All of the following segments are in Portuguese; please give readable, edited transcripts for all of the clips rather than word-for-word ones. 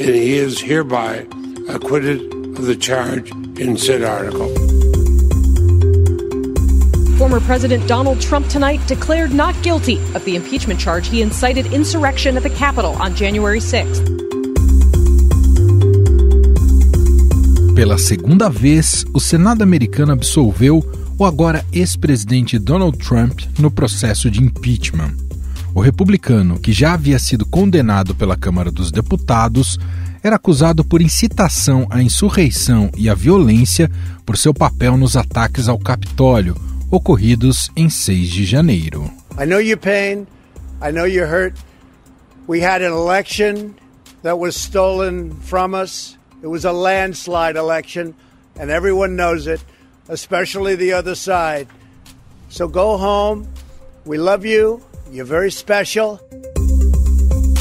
and he is hereby acquitted of the charge in said article. Former President Donald Trump tonight declared not guilty of the impeachment charge he incited insurrection at the Capitol on January 6th. Pela segunda vez, o Senado americano absolveu o agora ex-presidente Donald Trump no processo de impeachment. O republicano, que já havia sido condenado pela Câmara dos Deputados, era acusado por incitação à insurreição e à violência por seu papel nos ataques ao Capitólio, ocorridos em 6 de janeiro. I know your pain. I know you're hurt. We had an election that was stolen from us. It was a landslide election, and everyone knows it, especially the other side. So go home. We love you. You're very special.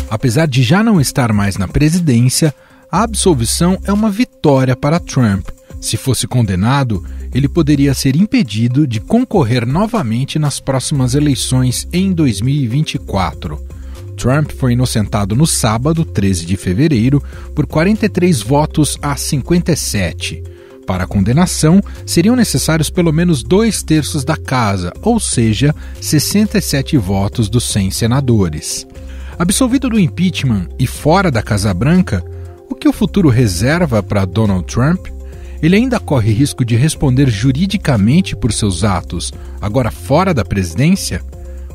Apesar de já não estar mais na presidência, a absolvição é uma vitória para Trump. Se fosse condenado, ele poderia ser impedido de concorrer novamente nas próximas eleições em 2024. Trump foi inocentado no sábado, 13 de fevereiro, por 43 votos a 57. Para a condenação, seriam necessários pelo menos 2/3 da casa, ou seja, 67 votos dos 100 senadores. Absolvido do impeachment e fora da Casa Branca, o que o futuro reserva para Donald Trump? Ele ainda corre risco de responder juridicamente por seus atos, agora fora da presidência?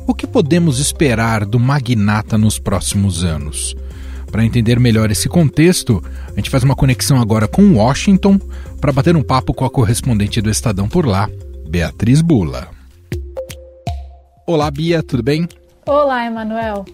O que podemos esperar do magnata nos próximos anos? Para entender melhor esse contexto, a gente faz uma conexão agora com Washington para bater um papo com a correspondente do Estadão por lá, Beatriz Bula. Olá, Bia, tudo bem? Olá, Emanuel.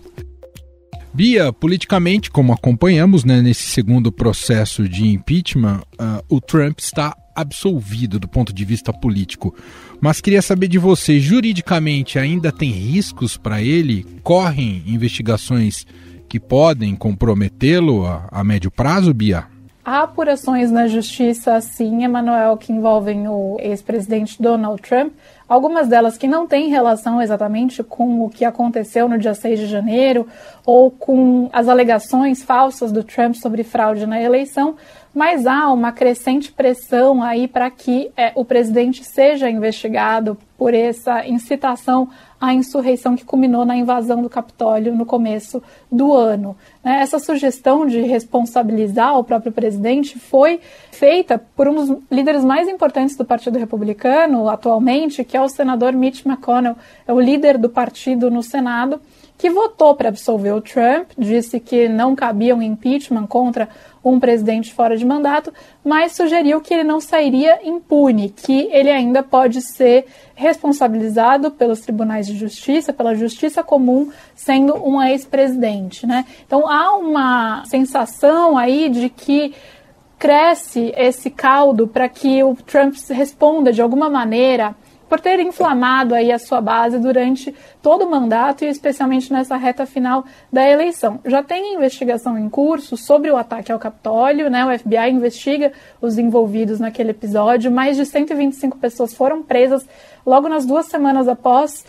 Bia, politicamente, como acompanhamos, nesse segundo processo de impeachment, o Trump está absolvido do ponto de vista político. Mas queria saber de você, juridicamente ainda tem riscos para ele? Correm investigações que podem comprometê-lo a médio prazo, Bia? Há apurações na justiça, sim, Emanuel, que envolvem o ex-presidente Donald Trump. Algumas delas que não têm relação exatamente com o que aconteceu no dia 6 de janeiro ou com as alegações falsas do Trump sobre fraude na eleição, mas há uma crescente pressão aí para que o presidente seja investigado por essa incitação à insurreição que culminou na invasão do Capitólio no começo do ano. Essa sugestão de responsabilizar o próprio presidente foi feita por um dos líderes mais importantes do Partido Republicano atualmente, que é o senador Mitch McConnell, é o líder do partido no Senado, que votou para absolver o Trump, disse que não cabia um impeachment contra um presidente fora de mandato, mas sugeriu que ele não sairia impune, que ele ainda pode ser responsabilizado pelos tribunais de justiça, pela justiça comum, sendo um ex-presidente, né? Então há uma sensação aí de que cresce esse caldo para que o Trump responda de alguma maneira por ter inflamado aí a sua base durante todo o mandato e especialmente nessa reta final da eleição. Já tem investigação em curso sobre o ataque ao Capitólio, né? O FBI investiga os envolvidos naquele episódio. Mais de 125 pessoas foram presas logo nas 2 semanas após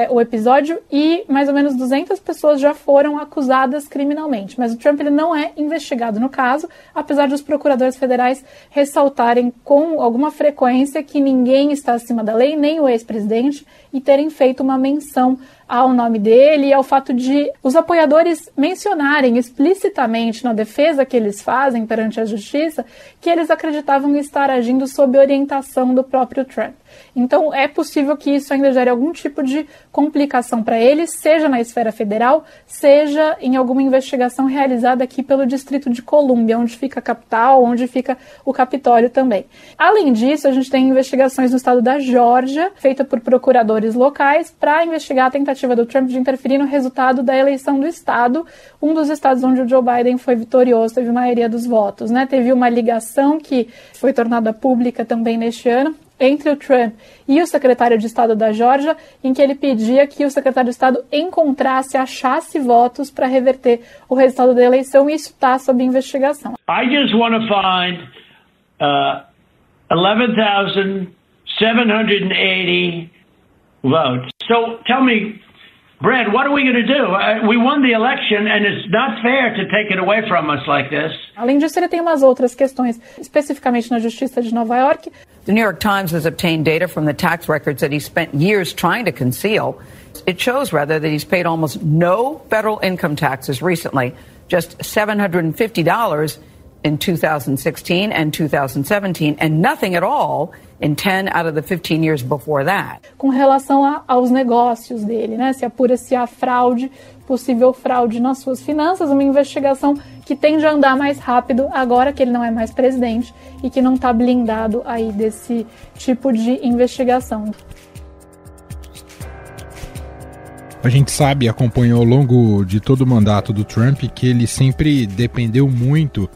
o episódio e mais ou menos 200 pessoas já foram acusadas criminalmente. Mas o Trump ele não é investigado no caso, apesar dos procuradores federais ressaltarem com alguma frequência que ninguém está acima da lei, nem o ex-presidente, e terem feito uma menção ao nome dele e ao fato de os apoiadores mencionarem explicitamente na defesa que eles fazem perante a justiça que eles acreditavam estar agindo sob orientação do próprio Trump. Então é possível que isso ainda gere algum tipo de complicação para eles, seja na esfera federal, seja em alguma investigação realizada aqui pelo Distrito de Colômbia, onde fica a capital, onde fica o Capitólio também. Além disso, a gente tem investigações no estado da Geórgia, feita por procuradores locais, para investigar a tentativa do Trump de interferir no resultado da eleição do estado, um dos estados onde o Joe Biden foi vitorioso, teve a maioria dos votos, né? Teve uma ligação que foi tornada pública também neste ano, entre o Trump e o secretário de Estado da Geórgia, em que ele pedia que o secretário de Estado achasse votos para reverter o resultado da eleição, e isso está sob investigação. I just want to find 11,780 votes. So tell me, Brad, what are we going to do? We won the election and it's not fair to take it away from us like this. Além disso, ele tem umas outras questões, especificamente na Justiça de Nova York. The New York Times has obtained data from the tax records that he spent years trying to conceal. It shows, rather, that he's paid almost no federal income taxes recently, just $750 in 2016 and 2017, and nothing at all in 10 out of the 15 years before that. Com relação aos negócios dele, né? Se apura-se a fraude, possível fraude nas suas finanças, uma investigação que tende a andar mais rápido agora que ele não é mais presidente e que não está blindado aí desse tipo de investigação. A gente sabe, acompanhou ao longo de todo o mandato do Trump, que ele sempre dependeu muito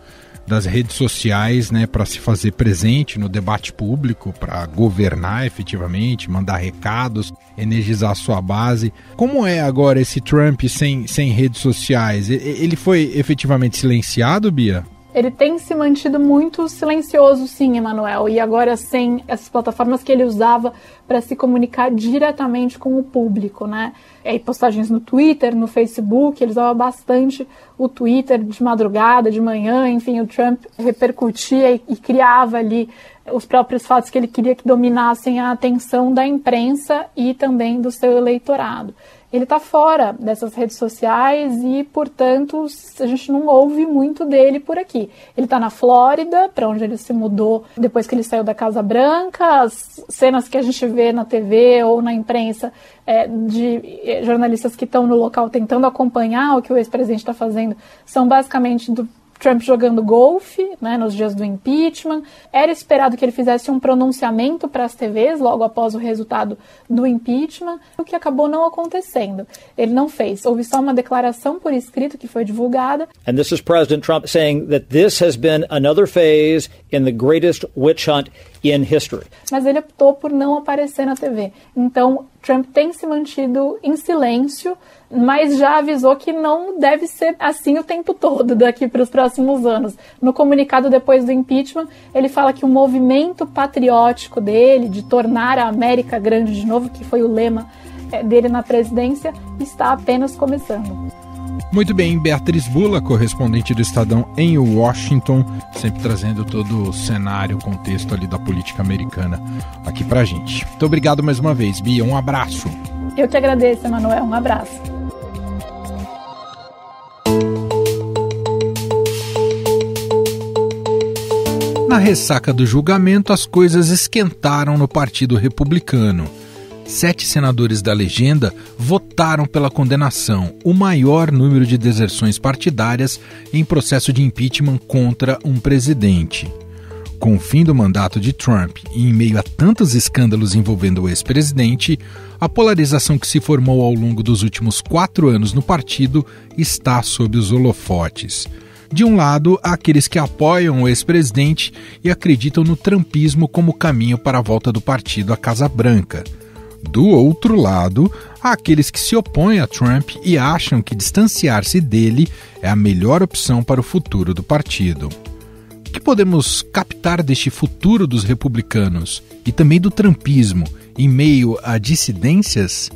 das redes sociais, né, para se fazer presente no debate público, para governar efetivamente, mandar recados, energizar a sua base. Como é agora esse Trump sem redes sociais? Ele foi efetivamente silenciado, Bia? Ele tem se mantido muito silencioso, sim, Emanuel, e agora sem essas plataformas que ele usava para se comunicar diretamente com o público, né? E postagens no Twitter, no Facebook, ele usava bastante o Twitter de madrugada, de manhã, enfim, o Trump repercutia e criava ali os próprios fatos que ele queria que dominassem a atenção da imprensa e também do seu eleitorado. Ele está fora dessas redes sociais e, portanto, a gente não ouve muito dele por aqui. Ele está na Flórida, para onde ele se mudou depois que ele saiu da Casa Branca. As cenas que a gente vê na TV ou na imprensa de jornalistas que estão no local tentando acompanhar o que o ex-presidente está fazendo são basicamente do Trump jogando golfe, né, nos dias do impeachment. Era esperado que ele fizesse um pronunciamento para as TVs logo após o resultado do impeachment, o que acabou não acontecendo. Ele não fez. Houve só uma declaração por escrito que foi divulgada. And this is President Trump saying that this has been another phase in the greatest witch hunt in history. Mas ele optou por não aparecer na TV. Então, Trump tem se mantido em silêncio, mas já avisou que não deve ser assim o tempo todo daqui para os próximos anos. No comunicado depois do impeachment, ele fala que o movimento patriótico dele, de tornar a América grande de novo, que foi o lema dele na presidência, está apenas começando. Muito bem, Beatriz Bula, correspondente do Estadão em Washington, sempre trazendo todo o cenário, o contexto ali da política americana aqui pra gente. Muito obrigado mais uma vez, Bia, um abraço. Eu que agradeço, Emanuel, um abraço. Na ressaca do julgamento, as coisas esquentaram no Partido Republicano. 7 senadores da legenda votaram pela condenação, o maior número de deserções partidárias em processo de impeachment contra um presidente. Com o fim do mandato de Trump e em meio a tantos escândalos envolvendo o ex-presidente, a polarização que se formou ao longo dos últimos 4 anos no partido está sob os holofotes. De um lado, há aqueles que apoiam o ex-presidente e acreditam no trumpismo como caminho para a volta do partido à Casa Branca. Do outro lado, há aqueles que se opõem a Trump e acham que distanciar-se dele é a melhor opção para o futuro do partido. O que podemos captar deste futuro dos republicanos e também do trumpismo em meio a dissidências?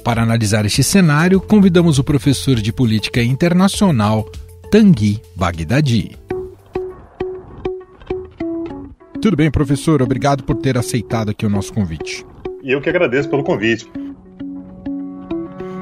Para analisar este cenário, convidamos o professor de política internacional Tanguy Bagdadi. Tudo bem, professor? Obrigado por ter aceitado aqui o nosso convite. E eu que agradeço pelo convite.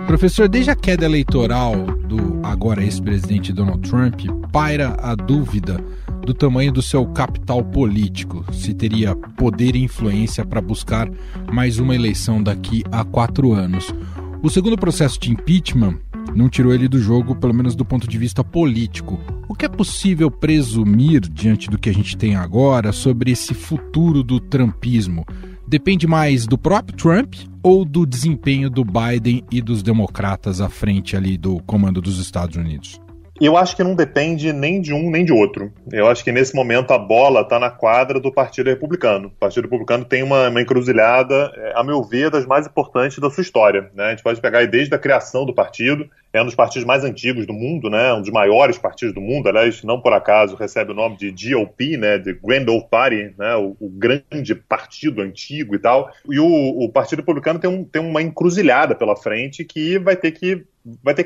Professor, desde a queda eleitoral do agora ex-presidente Donald Trump, paira a dúvida do tamanho do seu capital político, se teria poder e influência para buscar mais uma eleição daqui a 4 anos. O segundo processo de impeachment não tirou ele do jogo, pelo menos do ponto de vista político. O que é possível presumir, diante do que a gente tem agora, sobre esse futuro do trumpismo? Depende mais do próprio Trump ou do desempenho do Biden e dos democratas à frente ali do comando dos Estados Unidos? Eu acho que não depende nem de um nem de outro. Eu acho que nesse momento a bola está na quadra do Partido Republicano. O Partido Republicano tem uma encruzilhada, a meu ver, das mais importantes da sua história, né? A gente pode pegar aí desde a criação do partido, é um dos partidos mais antigos do mundo, né, um dos maiores partidos do mundo, aliás, não por acaso recebe o nome de GOP, né, de Grand Old Party, né, o grande partido antigo e tal, e o Partido Republicano tem uma encruzilhada pela frente que vai ter que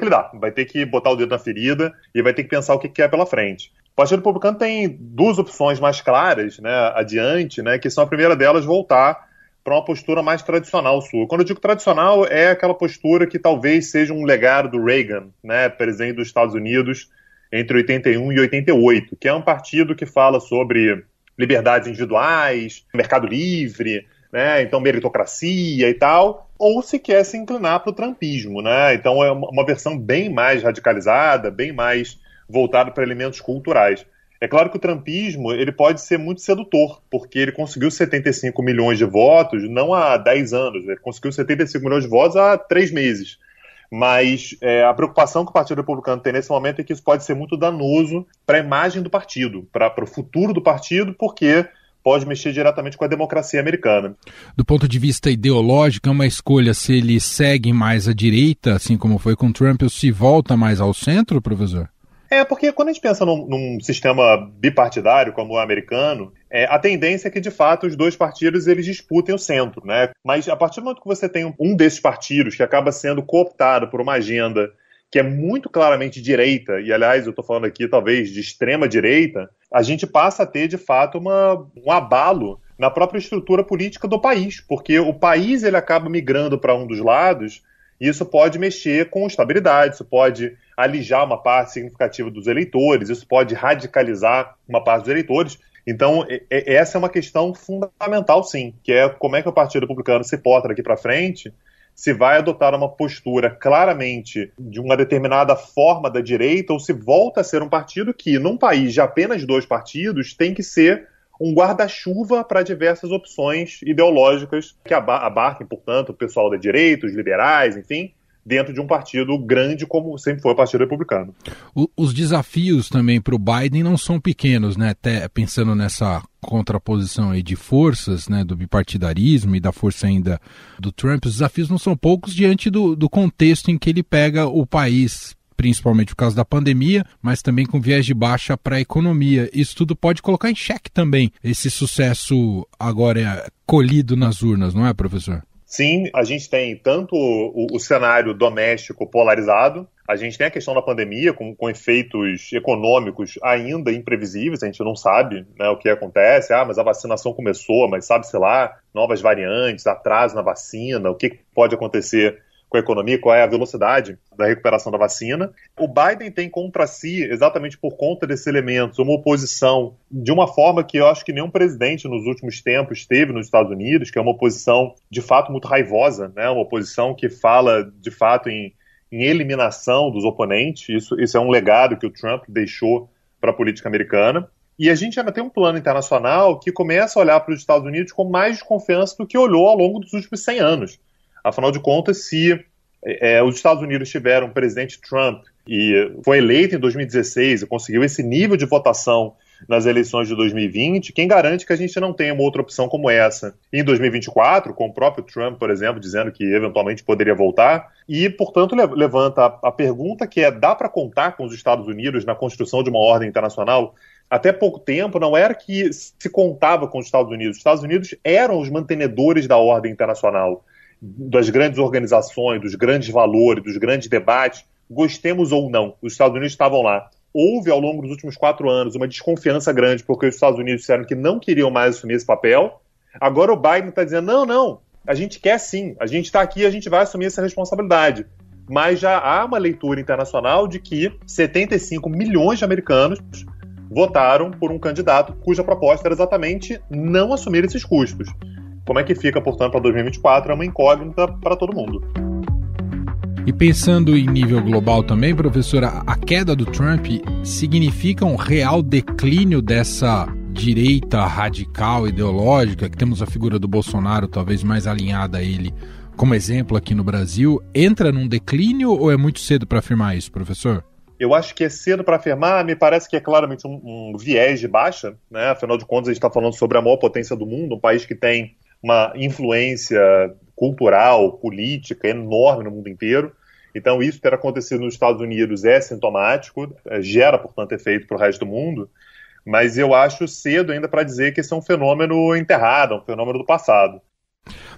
lidar, vai ter que botar o dedo na ferida e vai ter que pensar o que quer pela frente. O Partido Republicano tem duas opções mais claras, né, adiante, né, que são a primeira delas voltar para uma postura mais tradicional sua. Quando eu digo tradicional, é aquela postura que talvez seja um legado do Reagan, né, presidente dos Estados Unidos entre 81 e 88, que é um partido que fala sobre liberdades individuais, mercado livre, né, então meritocracia e tal, ou se quer se inclinar para o trumpismo, né, então é uma versão bem mais radicalizada, bem mais voltada para elementos culturais. É claro que o trumpismo ele pode ser muito sedutor, porque ele conseguiu 75 milhões de votos não há 10 anos, ele conseguiu 75 milhões de votos há 3 meses. Mas a preocupação que o Partido Republicano tem nesse momento é que isso pode ser muito danoso para a imagem do partido, para o futuro do partido, porque pode mexer diretamente com a democracia americana. Do ponto de vista ideológico, é uma escolha se ele segue mais à direita, assim como foi com Trump, ou se volta mais ao centro, professor? Porque quando a gente pensa num sistema bipartidário como o americano, a tendência é que, de fato, os dois partidos eles disputem o centro, né? Mas a partir do momento que você tem um desses partidos que acaba sendo cooptado por uma agenda que é muito claramente direita, e, aliás, eu estou falando aqui, talvez, de extrema direita, a gente passa a ter, de fato, um abalo na própria estrutura política do país, porque o país ele acaba migrando para um dos lados. E isso pode mexer com estabilidade, isso pode alijar uma parte significativa dos eleitores, isso pode radicalizar uma parte dos eleitores. Então, essa é uma questão fundamental, sim, que é como é que o Partido Republicano se porta daqui para frente, se vai adotar uma postura claramente de uma determinada forma da direita ou se volta a ser um partido que, num país de apenas 2 partidos, tem que ser um guarda-chuva para diversas opções ideológicas que abarquem, portanto, o pessoal da direita, os liberais, enfim, dentro de um partido grande como sempre foi o Partido Republicano. Os desafios também para o Biden não são pequenos, né? Até pensando nessa contraposição aí de forças, né, do bipartidarismo e da força ainda do Trump, os desafios não são poucos diante do contexto em que ele pega o país, principalmente por causa da pandemia, mas também com viés de baixa para a economia. Isso tudo pode colocar em xeque também esse sucesso agora colhido nas urnas, não é, professor? Sim, a gente tem tanto o cenário doméstico polarizado, a gente tem a questão da pandemia com efeitos econômicos ainda imprevisíveis, a gente não sabe, né, o que acontece, mas a vacinação começou, mas sabe-se lá, novas variantes, atraso na vacina, o que pode acontecer com a economia, qual é a velocidade da recuperação da vacina. O Biden tem contra si, exatamente por conta desses elementos, uma oposição de uma forma que eu acho que nenhum presidente nos últimos tempos teve nos Estados Unidos, que é uma oposição de fato muito raivosa, né? Uma oposição que fala de fato em eliminação dos oponentes. Isso é um legado que o Trump deixou para a política americana. E a gente ainda tem um plano internacional que começa a olhar para os Estados Unidos com mais desconfiança do que olhou ao longo dos últimos 100 anos. Afinal de contas, se os Estados Unidos tiveram um presidente Trump e foi eleito em 2016 e conseguiu esse nível de votação nas eleições de 2020, quem garante que a gente não tenha uma outra opção como essa em 2024, com o próprio Trump, por exemplo, dizendo que eventualmente poderia voltar? E, portanto, levanta a pergunta que dá para contar com os Estados Unidos na construção de uma ordem internacional? Até pouco tempo não era que se contava com os Estados Unidos. Os Estados Unidos eram os mantenedores da ordem internacional, das grandes organizações, dos grandes valores, dos grandes debates, gostemos ou não, os Estados Unidos estavam lá. Houve, ao longo dos últimos 4 anos, uma desconfiança grande, porque os Estados Unidos disseram que não queriam mais assumir esse papel. Agora o Biden está dizendo, não, a gente quer sim, a gente está aqui, a gente vai assumir essa responsabilidade. Mas já há uma leitura internacional de que 75 milhões de americanos votaram por um candidato cuja proposta era exatamente não assumir esses custos. Como é que fica, portanto, para 2024 é uma incógnita para todo mundo. E pensando em nível global também, professora, a queda do Trump significa um real declínio dessa direita radical ideológica, que temos a figura do Bolsonaro talvez mais alinhada a ele como exemplo aqui no Brasil, entra num declínio ou é muito cedo para afirmar isso, professor? Eu acho que é cedo para afirmar, me parece que é claramente um viés de baixa, né? Afinal de contas a gente está falando sobre a maior potência do mundo, um país que tem uma influência cultural, política enorme no mundo inteiro. Então, isso ter acontecido nos Estados Unidos é sintomático, gera, portanto, efeito para o resto do mundo, mas eu acho cedo ainda para dizer que esse é um fenômeno enterrado, um fenômeno do passado.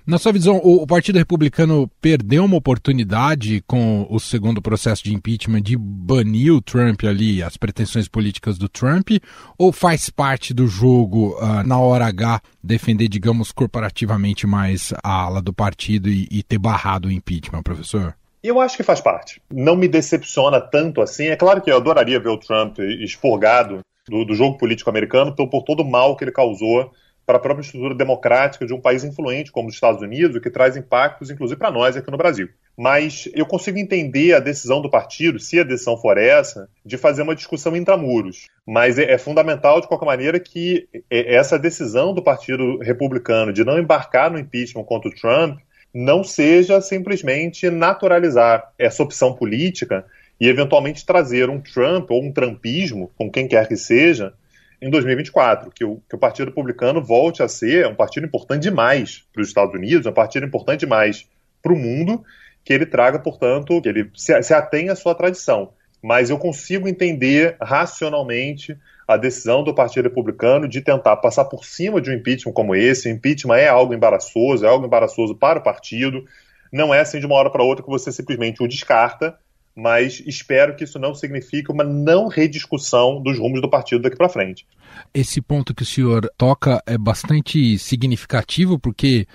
Na sua visão, o Partido Republicano perdeu uma oportunidade com o segundo processo de impeachment de banir o Trump ali, as pretensões políticas do Trump, ou faz parte do jogo, na hora H, defender, digamos, corporativamente mais a ala do partido e ter barrado o impeachment, professor? Eu acho que faz parte. Não me decepciona tanto assim. É claro que eu adoraria ver o Trump expurgado do jogo político americano por todo o mal que ele causou para a própria estrutura democrática de um país influente como os Estados Unidos, o que traz impactos, inclusive, para nós aqui no Brasil. Mas eu consigo entender a decisão do partido, se a decisão for essa, de fazer uma discussão intramuros. Mas é fundamental, de qualquer maneira, que essa decisão do Partido Republicano de não embarcar no impeachment contra o Trump não seja simplesmente naturalizar essa opção política e, eventualmente, trazer um Trump ou um trumpismo, com quem quer que seja, em 2024, que o Partido Republicano volte a ser um partido importante demais para os Estados Unidos, um partido importante demais para o mundo, que ele traga, portanto, que ele se atenha à sua tradição. Mas eu consigo entender racionalmente a decisão do Partido Republicano de tentar passar por cima de um impeachment como esse. O impeachment é algo embaraçoso para o partido. Não é assim de uma hora para outra que você simplesmente o descarta, mas espero que isso não signifique uma não rediscussão dos rumos do partido daqui para frente. Esse ponto que o senhor toca é bastante significativo, porque,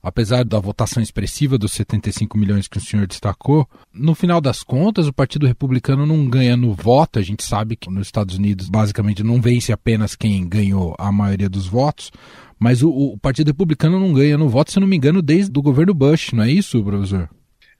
apesar da votação expressiva dos 75 milhões que o senhor destacou, no final das contas o Partido Republicano não ganha no voto. A gente sabe que nos Estados Unidos basicamente não vence apenas quem ganhou a maioria dos votos, mas o Partido Republicano não ganha no voto, se não me engano, desde o governo Bush, não é isso, professor?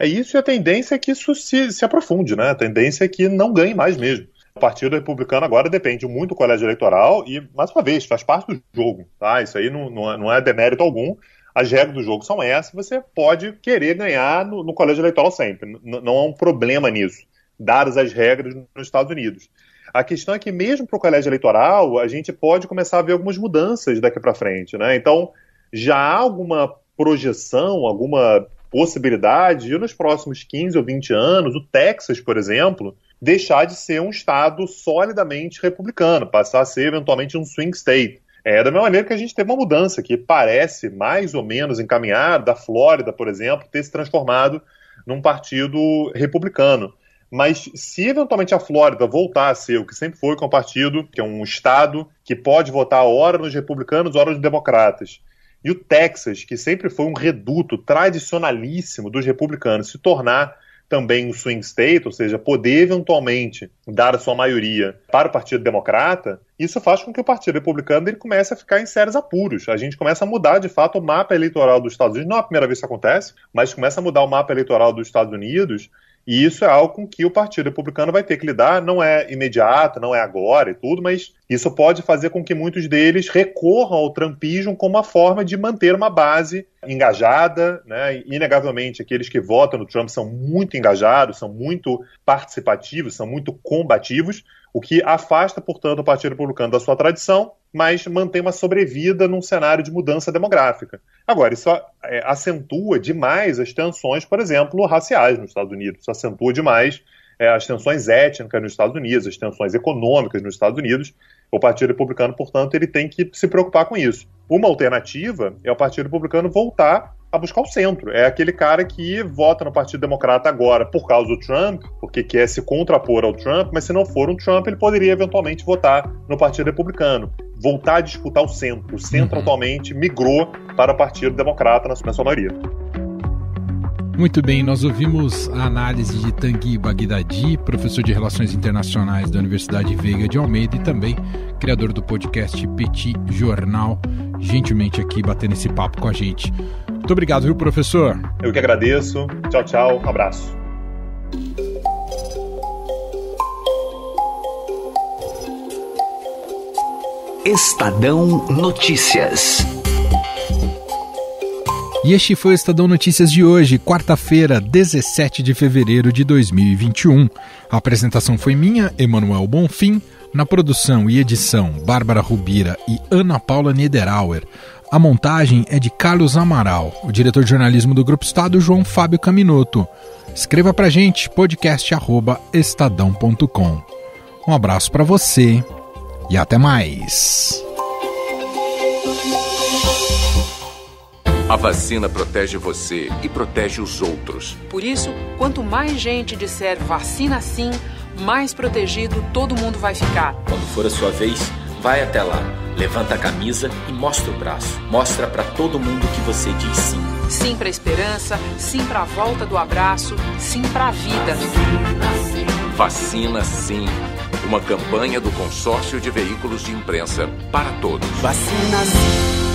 É isso, e a tendência é que isso se aprofunde, né? A tendência é que não ganhe mais mesmo. O Partido Republicano agora depende muito do colégio eleitoral e, mais uma vez, faz parte do jogo, tá? Isso aí não é demérito algum. As regras do jogo são essas, você pode querer ganhar no colégio eleitoral sempre. Não há um problema nisso, dadas as regras nos Estados Unidos. A questão é que mesmo para o colégio eleitoral, a gente pode começar a ver algumas mudanças daqui para frente, né? Então, já há alguma projeção, alguma possibilidade de, nos próximos 15 ou 20 anos, o Texas, por exemplo, deixar de ser um estado solidamente republicano, passar a ser, eventualmente, um swing state. Da mesma maneira que a gente teve uma mudança que parece mais ou menos encaminhada, da Flórida, por exemplo, ter se transformado num partido republicano. Mas se, eventualmente, a Flórida voltar a ser o que sempre foi, que é um partido, que é um estado que pode votar ora nos republicanos, ora nos democratas, e o Texas, que sempre foi um reduto tradicionalíssimo dos republicanos, se tornar também um swing state, ou seja, poder eventualmente dar a sua maioria para o Partido Democrata, isso faz com que o Partido Republicano ele comece a ficar em sérios apuros. A gente começa a mudar, de fato, o mapa eleitoral dos Estados Unidos. Não é a primeira vez que isso acontece, mas começa a mudar o mapa eleitoral dos Estados Unidos, e isso é algo com que o Partido Republicano vai ter que lidar. Não é imediato, não é agora e tudo, mas isso pode fazer com que muitos deles recorram ao trumpismo como uma forma de manter uma base engajada, né? Inegavelmente, aqueles que votam no Trump são muito engajados, são muito participativos, são muito combativos, o que afasta, portanto, o Partido Republicano da sua tradição, mas mantém uma sobrevida num cenário de mudança demográfica. Agora, isso acentua demais as tensões, por exemplo, raciais nos Estados Unidos. Isso acentua demais as tensões étnicas nos Estados Unidos, as tensões econômicas nos Estados Unidos. O Partido Republicano, portanto, ele tem que se preocupar com isso. Uma alternativa é o Partido Republicano voltar a buscar o centro. É aquele cara que vota no Partido Democrata agora por causa do Trump, porque quer se contrapor ao Trump, mas se não for um Trump, ele poderia eventualmente votar no Partido Republicano. Voltar a disputar o centro. O centro atualmente migrou para o Partido Democrata na sua maioria. Muito bem, nós ouvimos a análise de Tanguy Bagdadi, professor de Relações Internacionais da Universidade Veiga de Almeida e também criador do podcast Petit Jornal, gentilmente aqui batendo esse papo com a gente. Muito obrigado, viu, professor? Eu que agradeço. Tchau, tchau. Abraço. Estadão Notícias. E este foi o Estadão Notícias de hoje, quarta-feira, 17 de fevereiro de 2021. A apresentação foi minha, Emanuel Bonfim. Na produção e edição, Bárbara Rubira e Ana Paula Niederauer. A montagem é de Carlos Amaral. O diretor de jornalismo do Grupo Estado, João Fábio Caminoto. Escreva pra gente, podcast@estadão.com. Um abraço para você e até mais. A vacina protege você e protege os outros. Por isso, quanto mais gente disser vacina sim, mais protegido todo mundo vai ficar. Quando for a sua vez, vai até lá, levanta a camisa e mostra o braço. Mostra para todo mundo que você diz sim. Sim para a esperança, sim para a volta do abraço, sim para a vida. Vacina sim. Uma campanha do Consórcio de Veículos de Imprensa para todos. Vacina sim.